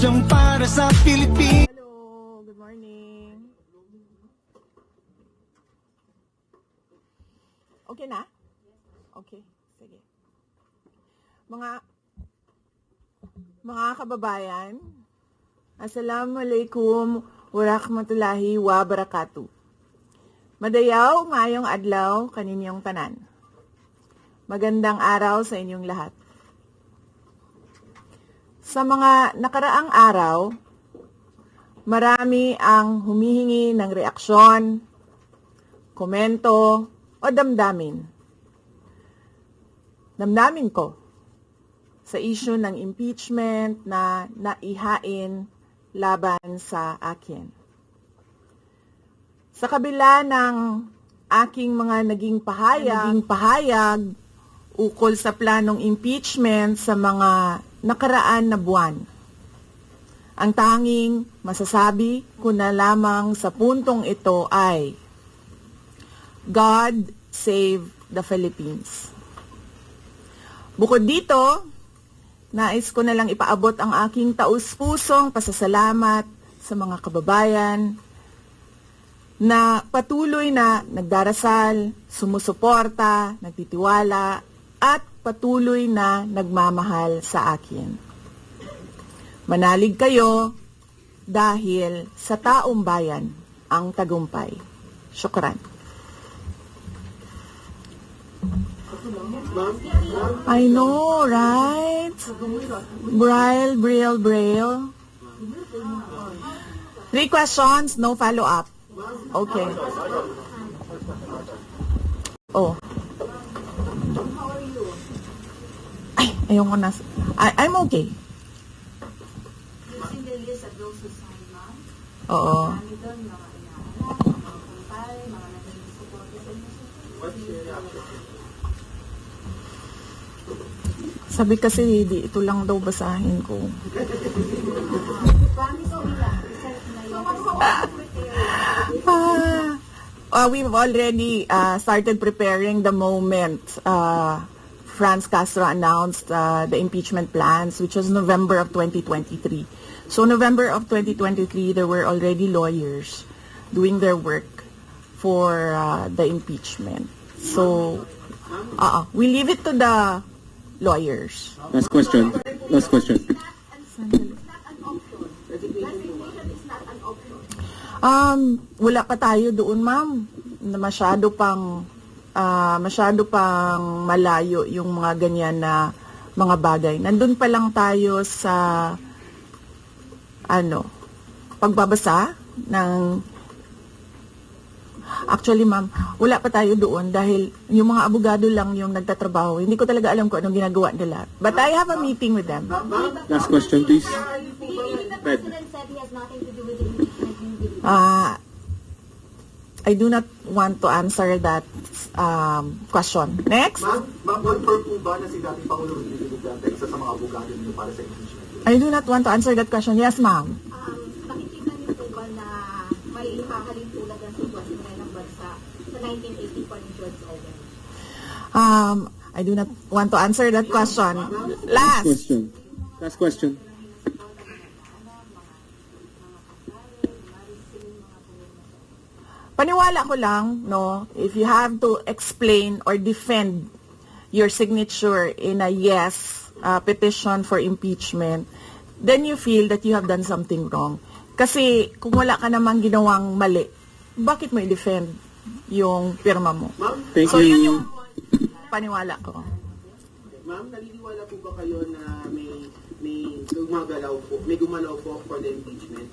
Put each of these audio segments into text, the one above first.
Serbisyon para sa Pilipinas. Hello, good morning. Okay na? Okay, sige. Mga kababayan, Assalamualaikum warahmatullahi wabarakatuh. Madayaw, maayong adlaw, kaninyong tanan. Magandang araw sa inyong lahat. Sa mga nakaraang araw, marami ang humihingi ng reaksyon, komento, o damdamin. Damdamin ko sa issue ng impeachment na naihain laban sa akin. Sa kabila ng aking mga naging pahayag ukol sa planong impeachment sa mga nakaraan na buwan, ang tanging masasabi ko na lamang sa puntong ito ay God save the Philippines. Bukod dito, nais ko na lang ipaabot ang aking taus-pusong pasasalamat sa mga kababayan na patuloy na nagdarasal, sumusuporta, nagtitiwala, at patuloy na nagmamahal sa akin. Manalig kayo dahil sa taong bayan ang tagumpay. Syukran. I know, right? Braille. 3 questions, no follow-up. Okay. Oh. Ay, ayoko na. I'm okay. Oo. Sabi kasi, ito lang daw basahin ko. We've already started preparing the moment Franz Castro announced the impeachment plans, which was November of 2023. So November of 2023, there were already lawyers doing their work for the impeachment. So we leave it to the lawyers. Last question. Wala pa tayo doon, ma'am. Masyado pang malayo yung mga ganyan na mga bagay. Nandun pa lang tayo sa pagbabasa ng. Actually, ma'am, wala pa tayo doon dahil yung mga abogado lang yung nagtatrabaho. Hindi ko talaga alam kung anong ginagawa nila. But I have a meeting with them. Last question, please. The president said he has nothing to do with the impeachment. I do not want to answer that question. Next. Mag-confirm po ba na si dating Pangulo Rodrigo Duterte isa sa mga abogado niyo para sa impeachment? I do not want to answer that question. Yes, ma'am. Nakikita niyo po ba na may ihahalin tulad ng sitwasyon ngayon ng bansa sa 1984 ni George Orwell? I do not want to answer that question. Last question. Paniwala ko lang, no, if you have to explain or defend your signature in a yes petition for impeachment, then you feel that you have done something wrong. Kasi kung wala ka namang ginawang mali, bakit mo i-defend yung pirma mo? Thank So you. yun yung paniwala ko. Ma'am, naniniwala po ba kayo na may gumalaw po for the impeachment?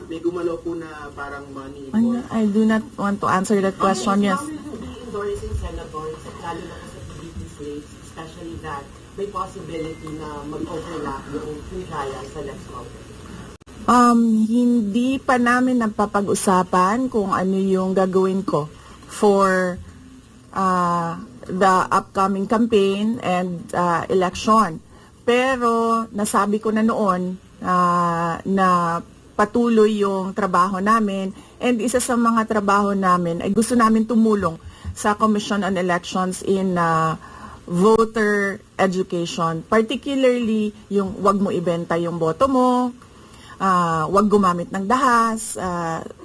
May gumalaw po na parang money for... I do not want to answer that question. Yes. Endorsing senators, lalo na po sa PDP slates, especially that may possibility na mag-overlap yung free trial sa next month. Hindi pa namin napapag-usapan kung ano yung gagawin ko for the upcoming campaign and election. Pero nasabi ko na noon na patuloy yung trabaho namin, and isa sa mga trabaho namin ay gusto namin tumulong sa Commission on Elections in voter education, particularly yung wag mo ibenta yung boto mo, wag gumamit ng dahas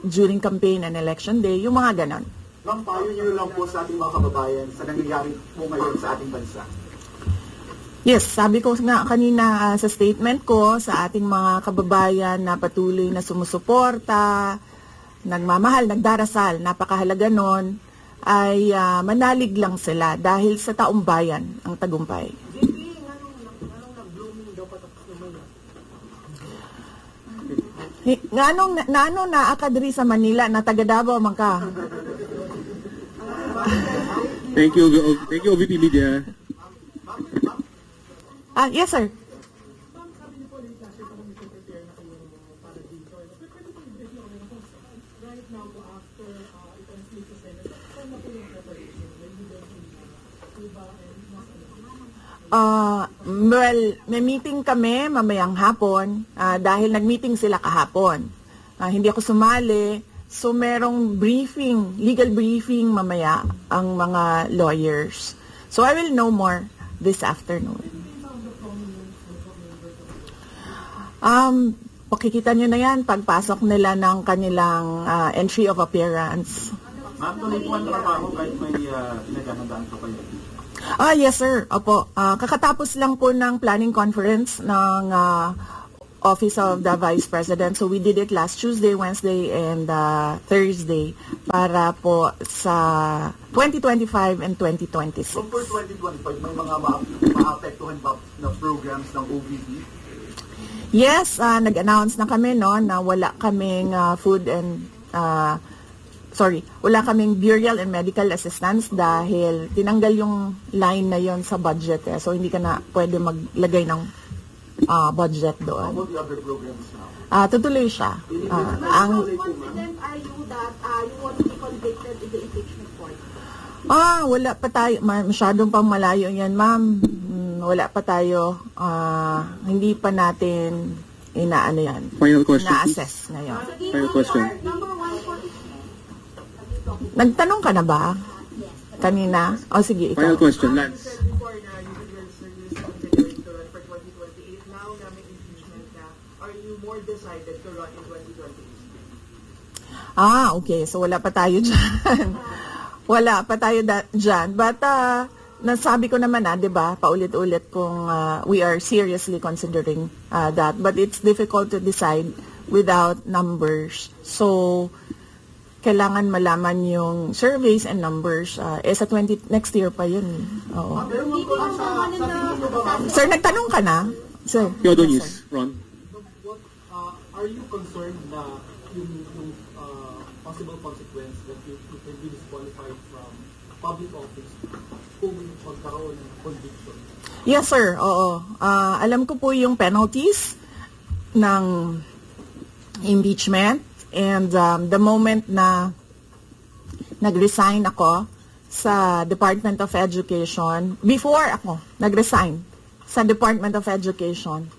during campaign and election day, yung mga ganon. Ma'am, payo niyo lang po sa ating mga kababayan sa nangyayari po ngayon sa ating bansa. Yes, sabi ko nga kanina sa statement ko sa ating mga kababayan na patuloy na sumusuporta, nagmamahal, nagdarasal, napakahalaga nun, ay manalig lang sila dahil sa taong bayan ang tagumpay. Nganong naakadri sa Manila na taga Davao man ka? Thank you, OVP Media. Yes, sir. Well, may meeting kami mamayang hapon dahil nag-meeting sila kahapon. Hindi ako sumali, so merong briefing, legal briefing mamaya ang mga lawyers. So I will know more this afternoon. Pakikita nyo na yan pagpasok nila ng kanilang entry of appearance. Ma'am, tuloy po ang trabaho kahit may pinaghahandaan po kayo. Yes sir, opo. Kakatapos lang po ng planning conference ng Office of the Vice President. So we did it last Tuesday, Wednesday, and Thursday para po sa 2025 and 2026. So for 2025, may mga maapektuhan ba na programs ng OVP? Yes, nag-announce na kami na wala kaming wala kaming burial and medical assistance dahil tinanggal yung line na yon sa budget so hindi ka na pwede maglagay ng budget How doon. about the other programs now? Tutuloy siya. How confident are you that you won't be convicted in the impeachment court? Wala pa tayo, masyadong pang malayo yan, ma'am. Wala pa tayo, hindi pa natin inaano yan. Final question, Na-assess ngayon. Final question. Number one for Nagtanong ka na ba? Kanina? Sige, ikaw. Final question, Lance. Before na you were seriously considering to run for 2028, now na may impeachment na, are you more decided to run in 2028? Okay. So, wala pa tayo dyan. Wala pa tayo dyan. But, nasabi ko naman di ba, paulit-ulit kung we are seriously considering that. But it's difficult to decide without numbers. So, kailangan malaman yung surveys and numbers. Sa next year pa yun. Oo. Sir, nagtanong ka na? Sir. Kyoto Yes, News, Ron. What are you concerned na yung possible consequence that you can be disqualified from public office kung magkaroon ng conviction? Yes, sir. Oo. Alam ko po yung penalties ng impeachment. And the moment na nag-resign ako sa Department of Education, before ako nag-resign sa Department of Education,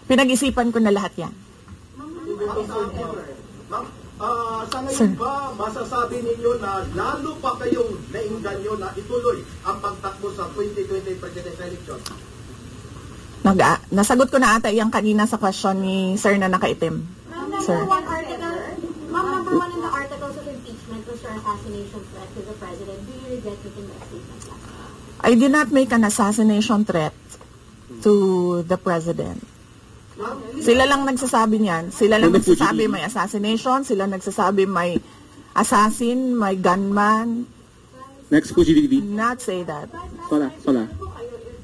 pinag-isipan ko na lahat yan. Sa ngayon ba, masasabi ninyo na lalo pa kayong nainganyo na ituloy ang pagtakbo sa 2020 presidential election? Nasagot ko na ata yung kanina sa question ni Sir na nakaitim. Sir. Number one in the articles of impeachment was your assassination threat to the president. Do you regret making that statement last night? I did not make an assassination threat to the president. Sila lang nagsasabi niyan. Sila lang nagsasabi may assassination. Sila nagsasabi may assassin, may gunman. Next po, GDB. Not say that. Sola. Ano kayo if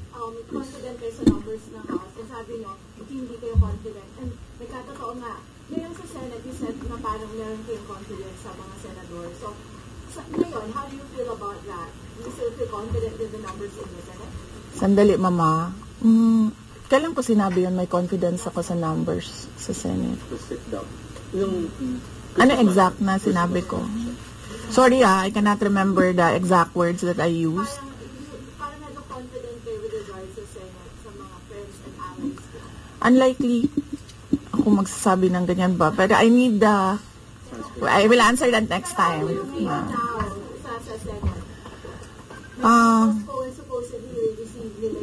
confident kayo sa numbers ng House? And sabi nyo, hindi kayo confident. And nagkatotoo nga, ngayon sa Senate, you said na parang meron kayong confidence sa mga senador. So, ngayon, how do you feel about that? Do you still feel confident with the numbers in the Senate? Sandali, Mama. Kailan ko sinabi yun, may confidence ako sa numbers sa Senate? Ano exact na sinabi ko? Sorry I cannot remember the exact words that I used. Parang medyo confident kayo with regards sa Senate, sa mga friends and allies. Unlikely ako magsasabi ng ganyan ba? Pero I need I will answer that next time. Now, sa Senate. Supposedly received nila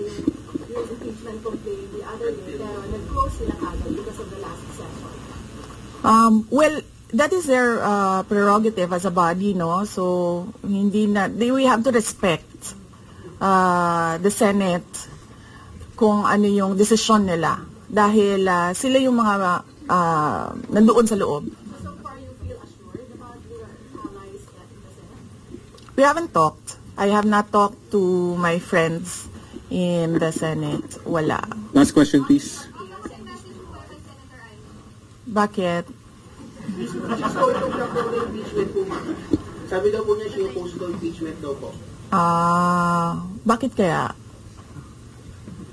yung impeachment complaint the other day, pero nag-close sila kagad because of the last session. Well, that is their prerogative as a body, no? So we have to respect the Senate kung ano yung desisyon nila dahil sila yung mga nandoon sa loob. So far, you feel assured about your allies in the Senate? We haven't talked. I have not talked to my friends in the Senate. Wala. Last question, please. Bakit? She's going to the impeachment po, ma'am. Sabi daw po niya, she opposed to impeachment daw po. Bakit kaya?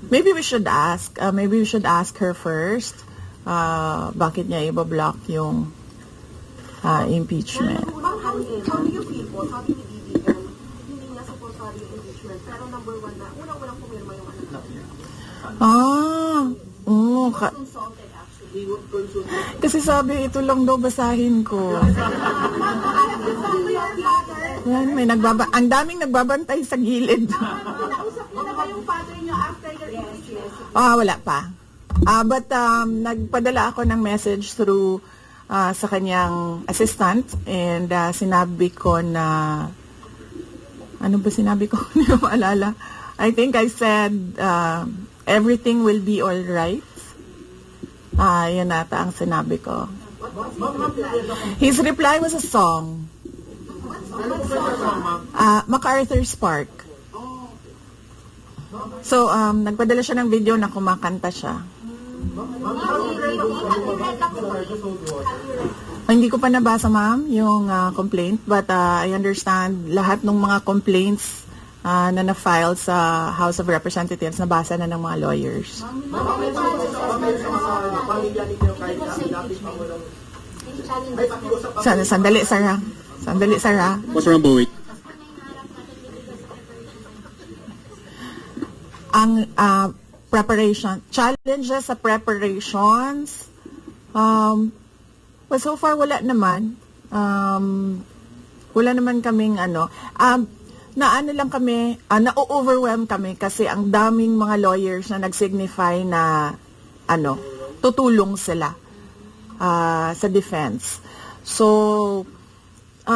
Maybe we should ask. Maybe we should ask her first. Bakit niya i-block yung impeachment? How do you feel po? Sabi ni Didi, hindi nga supportado yung impeachment, pero number one na, unang-unang pumirma yung consulted actually. He would consult. Kasi sabi, ito lang daw basahin ko. Yan, ang daming nagbabantay sa gilid. Nausap niyo na ba yung father niyo after your impeachment? Wala pa. But nagpadala ako ng message through sa kanyang assistant and sinabi ko na ano ba sinabi ko? Hindi ko maalala. I think I said everything will be all right. Yan ata ang sinabi ko. His reply was a song. MacArthur's Park. So, nagpadala siya ng video na kumakanta siya. Hindi ko pa nabasa, ma'am, yung complaint, but I understand lahat ng mga complaints na na-file sa House of Representatives nabasa na ng mga lawyers. Sandali, Sarah. What's wrong, Bowie? Ang preparation, challenges sa preparations, well, so far wala naman. Wala naman kaming na-overwhelm kami kasi ang daming mga lawyers na nag-signify na tutulong sila sa defense. So,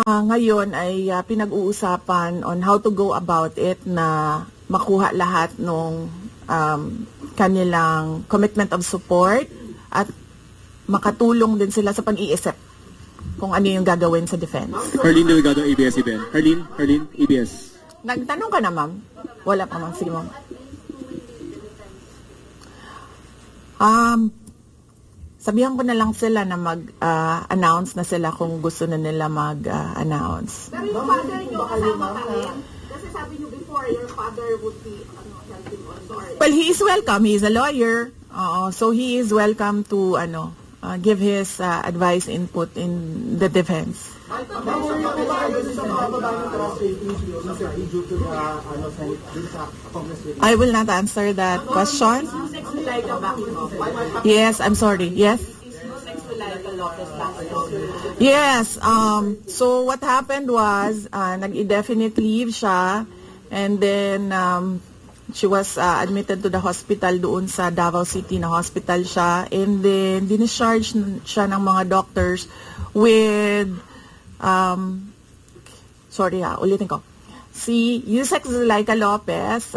ngayon ay pinag-uusapan on how to go about it na makuha lahat ng kanilang commitment of support at makatulong din sila sa pag-iisip kung ano yung gagawin sa defense. Harleen Delgado, ABS-CBN. Harleen, ABS. Nagtanong ka na, ma'am? Wala pa, ma'am. Sige, ma'am. Sabihan ko na lang sila na mag-announce na sila kung gusto na nila mag-announce. Pero yung father niyo kasama pa rin? Kasi sabi niyo before, your father would be helping also. Well, he is welcome. He is a lawyer. So he is welcome to give his advice, input in the defense. I will not answer that question. Yes, I'm sorry. Yes. Yes. So what happened was nag-indefinite leave siya, and then she was admitted to the hospital doon sa Davao City na hospital siya, and then discharge siya ng mga doctors with ulitin ko. Si Yusek Zulaika Lopez,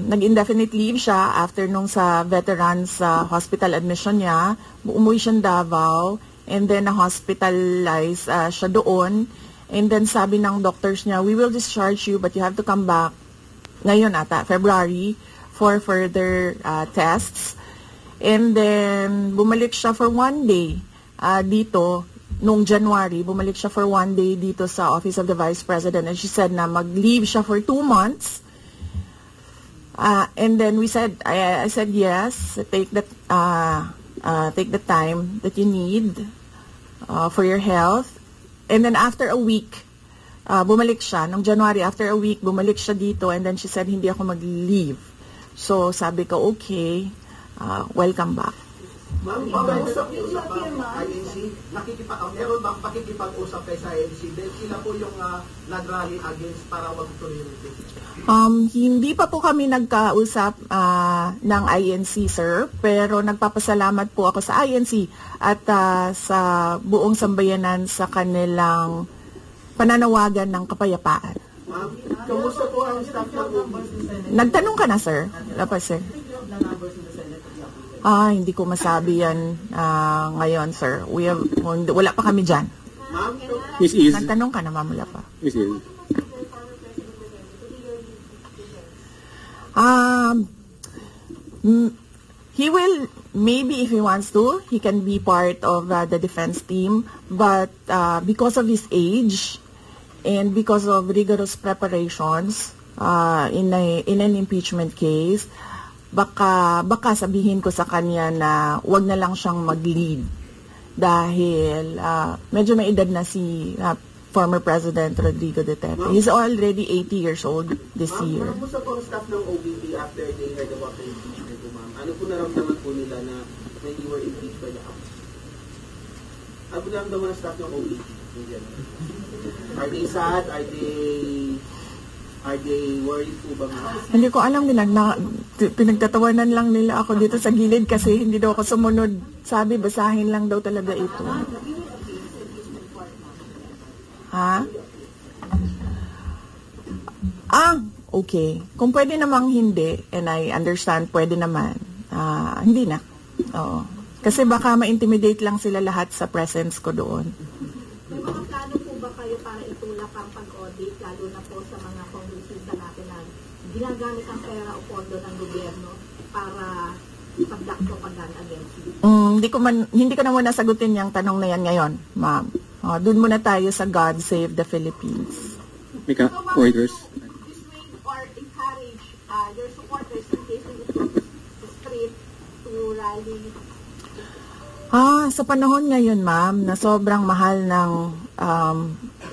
nag-indefinite leave siya after nung sa veterans hospital admission niya. Umuwi siya Davao, and then na-hospitalize siya doon. And then sabi ng doctors niya, we will discharge you but you have to come back ngayon ata, February, for further tests. And then bumalik siya for 1 day dito. Noong January, bumalik siya for 1 day dito sa Office of the Vice President, and she said na mag-leave siya for 2 months. And then I said yes, take the time that you need for your health. And then after a week, bumalik siya. Noong January, after a week, bumalik siya dito, and then she said hindi ako mag-leave. So sabi ko, okay, welcome back. Ma'am, nakikipag-usap ang INC, meron bang pakikipag-usap kayo sa INC? Dahil sila po yung nag-rally against para wag tuloy yung impeachment. Hindi pa po kami nagkausap ng INC, sir, pero nagpapasalamat po ako sa INC at sa buong sambayanan sa kanilang pananawagan ng kapayapaan. Ma'am, kamusta po ang staff ng OBP? Nagtanong ka na, sir? Wala pa, sir. Hindi ko masabi yan ngayon, sir. Wala pa kami dyan. Ma'am, Miss Iz. Nagtanong ka na, ma'am, wala pa. Miss Iz. He will, maybe if he wants to, he can be part of the defense team. But because of his age and because of rigorous preparations in an impeachment case, baka sabihin ko sa kanya na wag na lang siyang mag-lead dahil medyo may edad na si former President Rodrigo Duterte. He's already 80 years old this year. Kamusta po ang staff ng OBP after they heard about the impeachment po, ma'am? Ano po naramdaman po nila na when you were impeached by the House? Ano po naramdaman ng staff ng OBP? Are they sad? Are they worried po ba, ma'am? Hindi ko alam, pinagtatawanan lang nila ako dito sa gilid kasi hindi daw ako sumunod. Sabi, basahin lang daw talaga ito. Ha? Okay. Kung pwede namang hindi, and I understand, pwede naman. Hindi na. Oo. Kasi baka ma-intimidate lang sila lahat sa presence ko doon. May mga plano po ba kayo para itulak ang pag-audit, lalo na po sa mga kongresista natin na ginagamit ang pera o pondo ng gobyerno para ipagdakto against you? Hindi ko na muna sagutin yung tanong na yan ngayon, ma'am. Doon muna tayo sa God Save the Philippines. Mika, orders. Dissuade or encourage your supporters in case they go to the street to rally? Sa panahon ngayon, ma'am, na sobrang mahal ng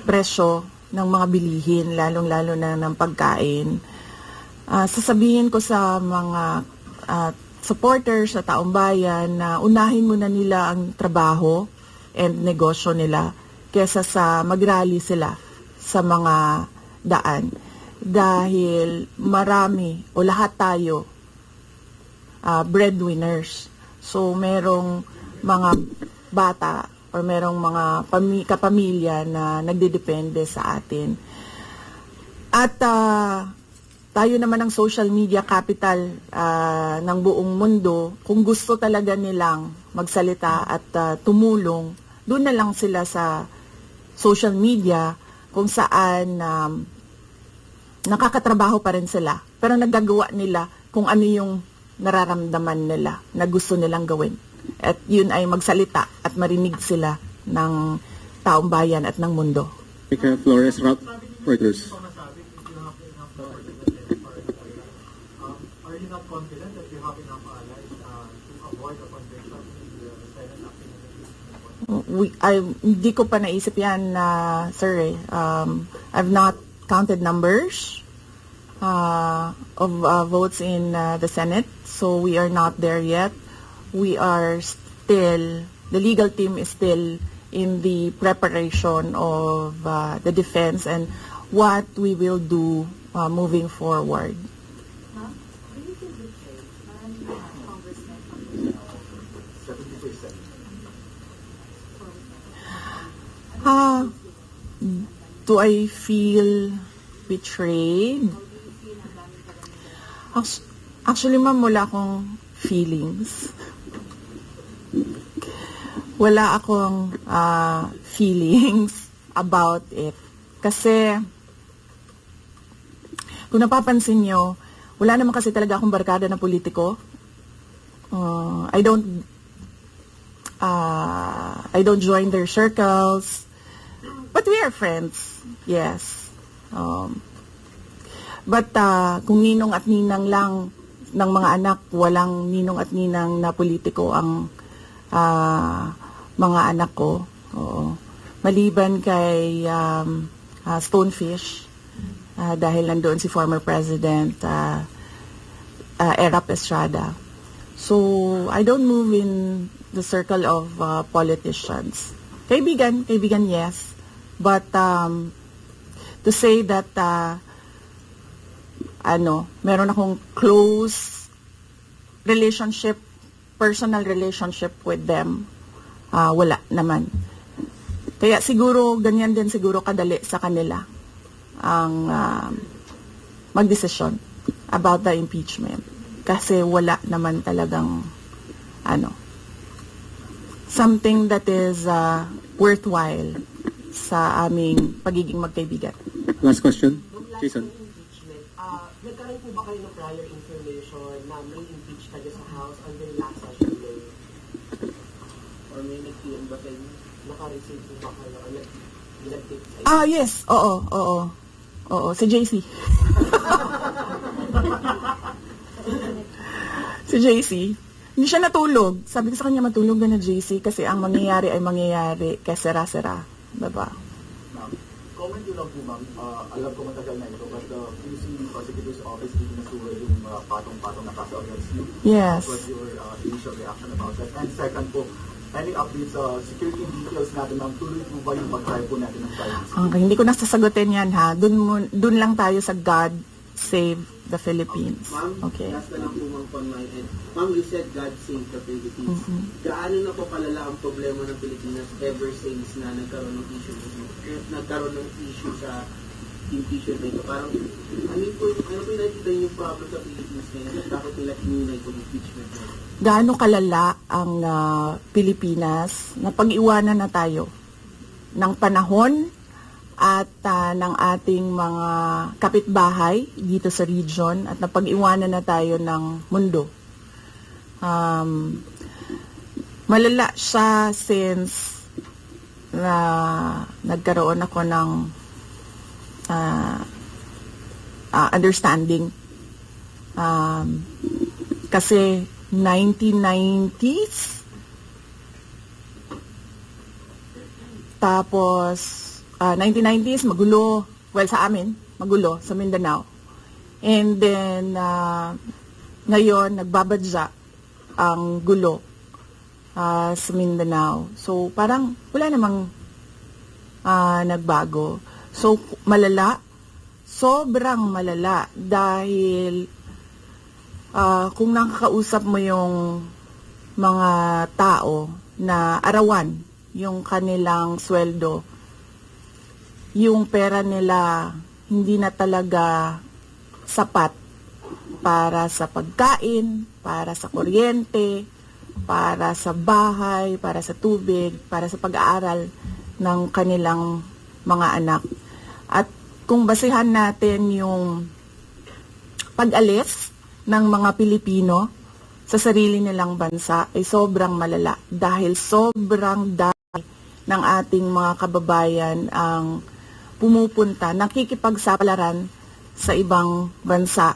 presyo ng mga bilihin, lalong-lalo na ng pagkain, sasabihin ko sa mga supporters sa taong bayan na unahin muna nila ang trabaho and negosyo nila kesa sa mag-rally sila sa mga daan. Dahil marami o lahat tayo breadwinners. So merong mga bata o merong mga kapamilya na nagdedepende sa atin. At tayo naman ang social media capital ng buong mundo. Kung gusto talaga nilang magsalita at tumulong, doon na lang sila sa social media kung saan nakakatrabaho pa rin sila. Pero nagagawa nila kung ano yung nararamdaman nila na gusto nilang gawin. At yun ay magsalita at marinig sila ng taong bayan at ng mundo. Mika Flores, orders. Are you not confident that you have enough allies to avoid a convention in the Senate after Hindi ko pa naisip yan, sir. I've not counted numbers of votes in the Senate, so we are not there yet. We are still, the legal team is still in the preparation of the defense and what we will do moving forward. Do I feel betrayed? Actually, ma'am, wala akong feelings. Wala akong feelings about it. Kasi, kung napapansin nyo, wala naman kasi talaga akong barkada na politiko. I don't join their circles. But we are friends, yes. But kung ninong at ninang lang ng mga anak, walang ninong at ninang na politiko ang mga anak ko. Oo. Maliban kay Stonefish, dahil nandoon si former President Erap Estrada. So, I don't move in the circle of politicians. Kaibigan, yes. But to say that meron akong close relationship, personal relationship with them, wala naman. Kaya siguro, ganyan din siguro kadali sa kanila ang magdesisyon about the impeachment. Kasi wala naman talagang something that is worthwhile sa aming pagiging magkaibigan. Last question, Nung last Jason. ng impeachment, nagkaroon po ba kayo ng prior information na may impeach kayo sa House on the last session day? Or may nag-PM ba kayo? Naka-receive po ba kayo? Or nag-take? Yes. Oo, si JC. Si JC. Hindi siya natulog. Sabi ko sa kanya, matulog na JC kasi ang mangyayari ay mangyayari kaya sera-sera. Diba? Comment yun lang po, ma'am. Alam ko matagal na ito, but the QC Prosecutor's Office did nasura yung patong-patong na kaso against you. Yes. What was your initial reaction about that? And second po, any updates, security details natin, ma'am, tuloy po ba yung pag-try po natin ng privacy? Okay, hindi ko nasasagutin yan ha. Dun lang tayo sa God Save the Philippines. Ma'am, Okay. last na lang po ma'am on my end. Ma'am, you said God save the Philippines. Gaano na po palala ang problema ng Pilipinas ever since na nagkaroon ng issue sa impeachment na ito? Parang, ano po yung nakikita niyo yung problem sa Pilipinas ngayon at bakit nila tinunay itong impeachment na ito? Gaano kalala ang Pilipinas na pag-iwanan na tayo ng panahon at ng ating mga kapitbahay dito sa region at napag-iwanan na tayo ng mundo. Malala siya since na nagkaroon ako ng understanding. Kasi 1990s, tapos 1990s, magulo. Well, sa amin, magulo sa Mindanao. And then, ngayon, nagbabadya ang gulo sa Mindanao. So, parang wala namang nagbago. So, malala. Sobrang malala. Dahil, kung nakakausap mo yung mga tao na arawan yung kanilang sweldo, yung pera nila hindi na talaga sapat para sa pagkain, para sa kuryente, para sa bahay, para sa tubig, para sa pag-aaral ng kanilang mga anak. At kung basihan natin yung pag-alis ng mga Pilipino sa sarili nilang bansa ay sobrang malala dahil sobrang dami ng ating mga kababayan ang pumupunta, nakikipagsapalaran sa ibang bansa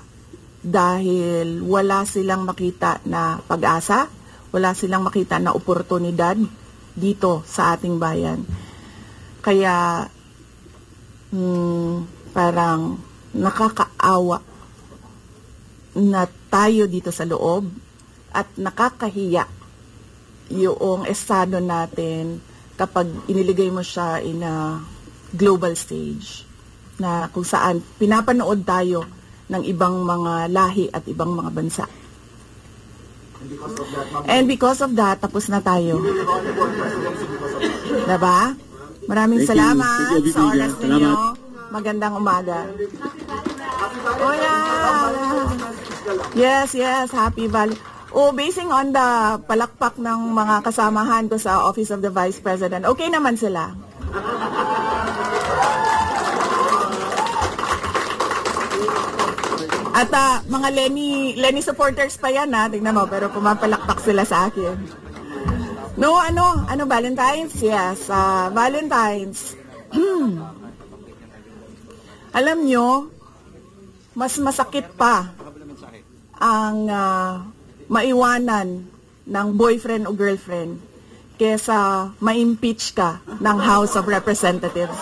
dahil wala silang makita na pag-asa, wala silang makita na oportunidad dito sa ating bayan. Kaya parang nakakaawa na tayo dito sa loob at nakakahiya yung estado natin kapag iniligay mo siya in a global stage na kung saan pinapanood tayo ng ibang mga lahi at ibang mga bansa. And because of that, tapos na tayo. Diba? Maraming Thank you. salamat Thank you, sa oras Salamat. ninyo. Magandang umaga. Oh yeah. Yes, Happy Valley. Oh, basing on the palakpak ng mga kasamahan ko sa Office of the Vice President, okay naman sila. At mga Lenny supporters pa yan tingnan mo, pero pumapalakpak sila sa akin. No, Valentine's? Yes, Valentine's. Alam nyo, mas masakit pa ang maiwanan ng boyfriend o girlfriend kesa ma-impeach ka ng House of Representatives.